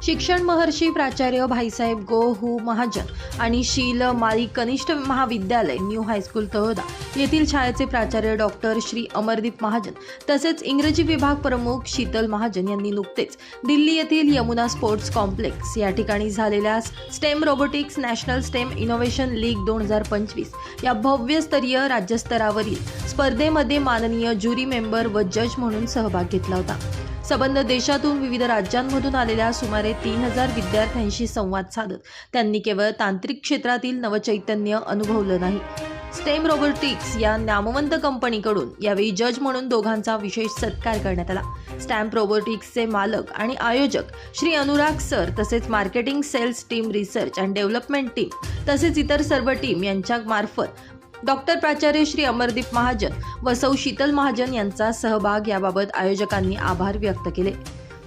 शिक्षण महर्षी प्राचार्य भाईसाहेब गो महाजन आणि शील माळी कनिष्ठ महाविद्यालय न्यू हायस्कूल तळोदा येथील शाळेचे प्राचार्य डॉक्टर श्री अमरदीप महाजन तसेच इंग्रजी विभाग प्रमुख शीतल महाजन यांनी नुकतेच दिल्ली येथील यमुना स्पोर्ट्स कॉम्प्लेक्स या ठिकाणी झालेल्या stem robotics national stem innovation league 2025 या भव्यस्तरीय राज्यस्तरावरील स्पर्धेमध्ये माननीय ज्युरी मेंबर व जज म्हणून सहभाग घेतला होता। संबंध देशातून विविध राज्यांमधून आलेल्या सुमारे 3000 विद्यार्थ्यांशी संवाद साधत त्यांनी केवळ तांत्रिक क्षेत्रातील नवचैतन्य अनुभवलं नाही। स्टेम रोबोटिक्स या नामवंत कंपनीकडून यावेळी जज म्हणून दोघांचा विशेष सत्कार करण्यात आला। स्टॅम्प रोबोटिक्सचे मालक आणि आयोजक श्री अनुराग सर तसेच marketing sales team research and development team तसेच इतर सर्व टीम यांच्या मार्फत डॉक्टर प्राचार्य श्री अमरदीप महाजन व सौ शीतल महाजन यांचा सहभाग याबाबत आयोजकांनी आभार व्यक्त केले।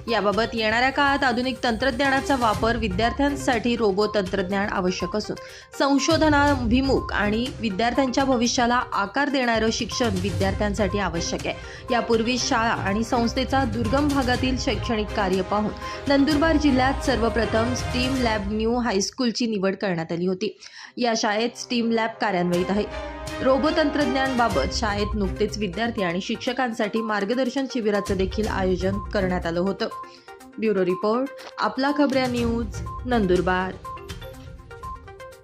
याबाबत येणाऱ्या काळात आधुनिक तंत्रज्ञानाचा वापर विद्यार्थ्यांसाठी रोबो तंत्रज्ञान आवश्यक असून संशोधनाभिमुख आणि विद्यार्थ्यांच्या भविष्याला आकार देणारं शिक्षण विद्यार्थ्यांसाठी आवश्यक आहे। यापूर्वी शाळा आणि संस्थेचा दुर्गम भागातील शैक्षणिक कार्य पाहून नंदुरबार जिल्ह्यात सर्वप्रथम स्टीम लॅब न्यू हायस्कूलची निवड करण्यात आली होती। या शाळेत स्टीम लॅब कार्यान्वित आहे। रोबो तंत्रज्ञानाबाबत शाळेत नुकतेच विद्यार्थी आणि शिक्षकांसाठी मार्गदर्शन शिबिराचं देखील आयोजन करण्यात आलं होतं। ब्युरो रिपोर्ट, आपला खबऱ्या न्यूज, नंदुरबार।